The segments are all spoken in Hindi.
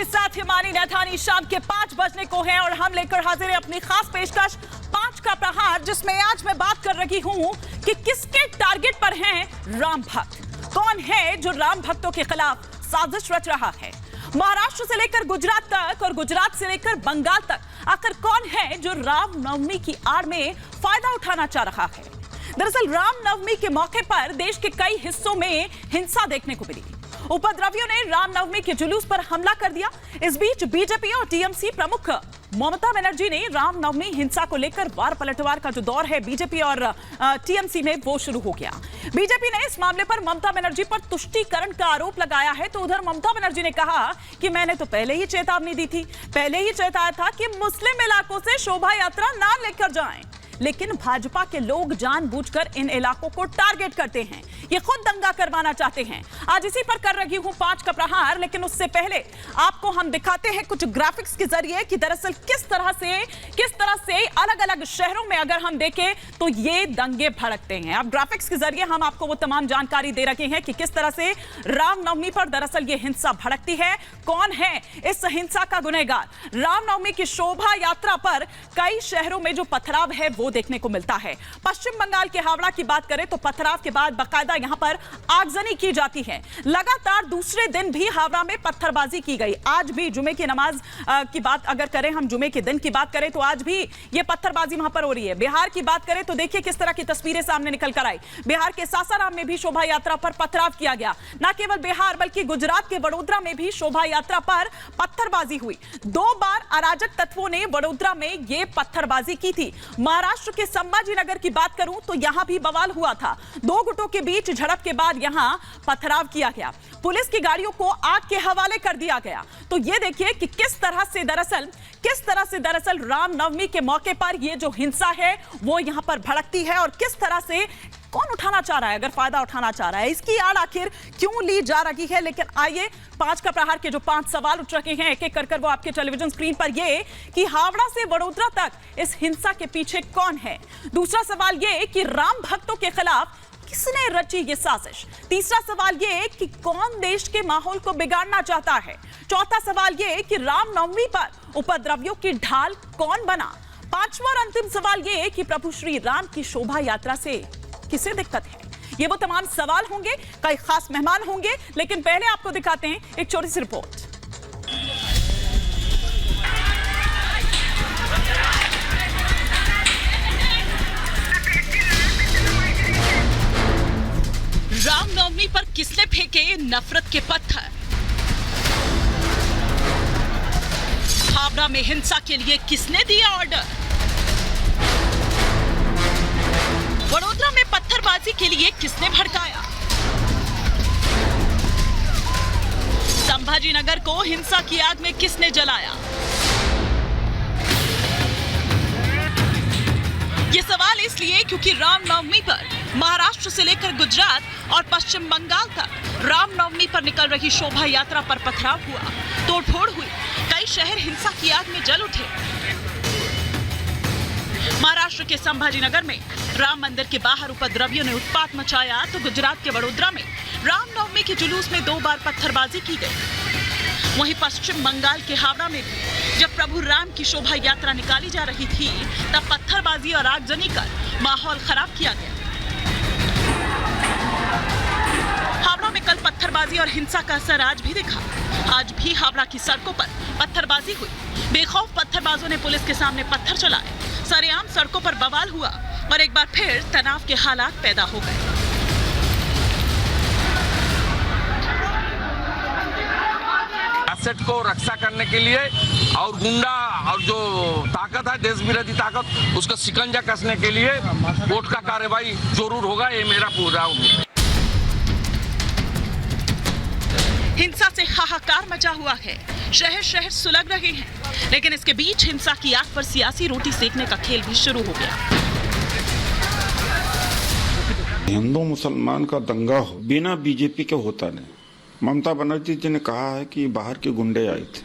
के साथ हिमानी नैथानी शाम के 5 बजने को है और हम लेकर हाजिर हैं अपनी खास पेशकश 5 का प्रहार, जिसमें आज मैं बात कर रही हूं कि किसके टारगेट पर हैं राम भक्त। कौन है जो राम भक्तों के खिलाफ साजिश रच रहा है। महाराष्ट्र से लेकर गुजरात तक और गुजरात से लेकर बंगाल तक आखिर कौन है जो रामनवमी की आड़ में फायदा उठाना चाह रहा है। दरअसल रामनवमी के मौके पर देश के कई हिस्सों में हिंसा देखने को मिली। उपद्रवियों ने रामनवमी के जुलूस पर हमला कर दिया। इस बीच बीजेपी और टीएमसी प्रमुख ममता बनर्जी ने रामनवमी हिंसा को लेकर वार पलटवार का जो दौर है बीजेपी और टीएमसी में वो शुरू हो गया। बीजेपी ने इस मामले पर ममता बनर्जी पर तुष्टीकरण का आरोप लगाया है, तो उधर ममता बनर्जी ने कहा कि मैंने तो पहले ही चेतावनी दी थी, पहले ही चेताया था कि मुस्लिम इलाकों से शोभा यात्रा ना लेकर जाएं, लेकिन भाजपा के लोग जानबूझकर इन इलाकों को टारगेट करते हैं, ये खुद दंगा करवाना चाहते हैं। आज इसी पर कर रही हूं 5 का प्रहार, लेकिन उससे पहले आपको हम दिखाते हैं कुछ ग्राफिक्स के जरिए कि दरअसल किस तरह से अलग अलग शहरों में अगर हम देखें तो ये दंगे भड़कते हैं। अब ग्राफिक्स के जरिए हम आपको वो तमाम जानकारी दे रखे हैं कि किस तरह से रामनवमी पर दरअसल ये हिंसा भड़कती है, कौन है इस हिंसा का गुनहगार। रामनवमी की शोभा यात्रा पर कई शहरों में जो पथराव है वो देखने को मिलता है। पश्चिम बंगाल के हावड़ा की बात करें तो पथराव के बाद बाकायदा यहां पर आगजनी की जाती है। लगातार दूसरे दिन भी हावड़ा में पत्थरबाजी की गई। आज भी जुमे की नमाज की बात अगर करें, हम जुमे के दिन की बात करें तो आज भी ये पत्थरबाजी वहां पर हो रही है। बिहार की बात करें तो देखिए किस तरह की तस्वीरें सामने निकल कर आई। बिहार के सासाराम में भी शोभा यात्रा पर पथराव किया गया। न केवल बिहार बल्कि गुजरात के वडोदरा में भी शोभा यात्रा पर पत्थरबाजी हुई। 2 बार अराजक तत्वों ने वडोदरा में ये पत्थरबाजी की थी। महाराष्ट्र के संभाजीनगर की बात करूं तो यहां भी बवाल हुआ था। 2 गुटों के बीच झड़प के बाद यहां पथराव किया गया। पुलिस की गाड़ियों को आग के हवाले कर दिया गया। तो ये देखिए कि किस तरह से दरअसल रामनवमी के मौके पर ये जो हिंसा है वो यहां पर भड़कती है और किस तरह से कौन उठाना चाह रहा है, अगर फायदा उठाना चाह रहा है, इसकी आड़ आखिर क्यों ली जा रही है। लेकिन आइए 5 का प्रहार के जो 5 सवाल उठ रहे हैं एक एक कर वो आपके टेलीविजन स्क्रीन पर, ये कि हावड़ा से वडोदरा तक इस हिंसा के पीछे कौन है। दूसरा सवाल ये कि राम भक्तों के खिलाफ किसने रची ये साजिश। तीसरा सवाल ये कि कौन देश के माहौल को बिगाड़ना चाहता है। चौथा सवाल ये कि रामनवमी पर उपद्रवियों की ढाल कौन बना। 5वां और अंतिम सवाल ये कि प्रभु श्री राम की शोभा यात्रा से किसे दिक्कत है। ये वो तमाम सवाल होंगे, कई खास मेहमान होंगे, लेकिन पहले आपको दिखाते हैं एक छोटी सी रिपोर्ट। रामनवमी पर किसने फेंके नफरत के पत्थर। हावड़ा में हिंसा के लिए किसने दिया ऑर्डर। वडोदरा में पत्थरबाजी के लिए किसने भड़काया। संभाजीनगर को हिंसा की आग में किसने जलाया। ये सवाल इसलिए क्योंकि रामनवमी पर महाराष्ट्र से लेकर गुजरात और पश्चिम बंगाल तक रामनवमी पर निकल रही शोभा यात्रा पर पथराव हुआ, तोड़फोड़ हुई, कई शहर हिंसा की आग में जल उठे। महाराष्ट्र के संभाजीनगर में राम मंदिर के बाहर उपद्रवियों ने उत्पात मचाया, तो गुजरात के वडोदरा में रामनवमी के जुलूस में 2 बार पत्थरबाजी की गई। वहीं पश्चिम बंगाल के हावड़ा में भी जब प्रभु राम की शोभा यात्रा निकाली जा रही थी तब पत्थरबाजी और आगजनी कर माहौल खराब किया गया। हावड़ा में कल पत्थरबाजी और हिंसा का असर आज भी दिखा। आज भी हावड़ा की सड़कों पर पत्थरबाजी हुई। बेखौफ पत्थरबाजों ने पुलिस के सामने पत्थर चलाए, सरेआम सड़कों पर बवाल हुआ और एक बार फिर तनाव के हालात पैदा हो गए। एसेट को रक्षा करने के लिए और गुंडा और जो ताकत है देश विरोधी ताकत, उसका शिकंजा कसने के लिए कोर्ट का कार्रवाई जरूर होगा, ये मेरा पूरा उम्मीद। हिंसा से हाहाकार मचा हुआ है, शहर शहर सुलग रहे हैं, लेकिन इसके बीच हिंसा की आग पर सियासी रोटी सेकने का खेल भी शुरू हो गया। हिंदू मुसलमान का दंगा बिना बीजेपी के होता नहीं। ममता बनर्जी जी ने कहा है कि बाहर के गुंडे आए थे,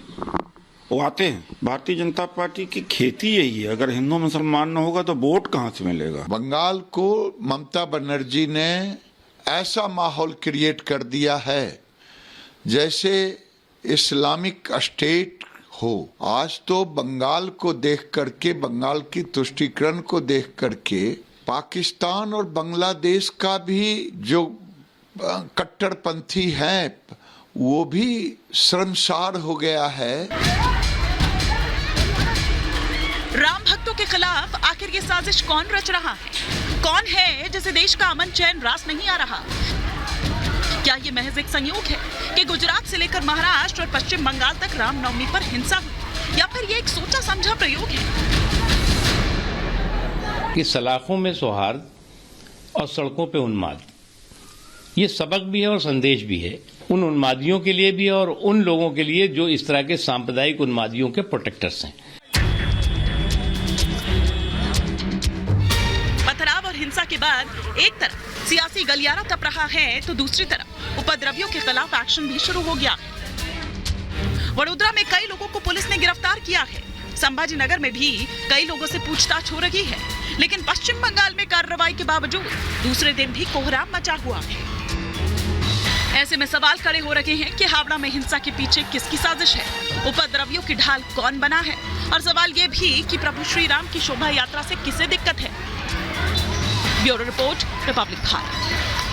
वो आते हैं। भारतीय जनता पार्टी की खेती यही है, अगर हिंदू मुसलमान न होगा तो वोट कहां से मिलेगा। बंगाल को ममता बनर्जी ने ऐसा माहौल क्रिएट कर दिया है जैसे इस्लामिक स्टेट हो। आज तो बंगाल को देख करके, बंगाल की तुष्टीकरण को देख करके पाकिस्तान और बांग्लादेश का भी जो कट्टरपंथी है वो भी शर्मसार हो गया है। राम भक्तों के खिलाफ आखिर ये साजिश कौन रच रहा है? कौन है जिसे देश का अमन चैन रास नहीं आ रहा? क्या ये महज एक संयोग है कि गुजरात से लेकर महाराष्ट्र और पश्चिम बंगाल तक रामनवमी पर हिंसा हुई, या फिर ये एक सोचा समझा प्रयोग है? कि सलाखों में सौहार्द और सड़कों पे उन्माद, ये सबक भी है और संदेश भी है, उन उन्मादियों के लिए भी है और उन लोगों के लिए जो इस तरह के सांप्रदायिक उन्मादियों के प्रोटेक्टर्स हैं। पथराव और हिंसा के बाद एक तरफ सियासी गलियारा तप रहा है तो दूसरी तरफ उपद्रवियों के खिलाफ एक्शन भी शुरू हो गया है। वडोदरा में कई लोगों को पुलिस ने गिरफ्तार किया है। संभाजी नगर में भी कई लोगों से पूछताछ हो रही है, लेकिन पश्चिम बंगाल में कार्रवाई के बावजूद दूसरे दिन भी कोहराम मचा हुआ है। ऐसे में सवाल खड़े हो रहे हैं कि हावड़ा में हिंसा के पीछे किसकी साजिश है, उपद्रवियों की ढाल कौन बना है, और सवाल ये भी कि प्रभु श्री राम की शोभा यात्रा से किसे दिक्कत है। Bureau report, Republic Bharat.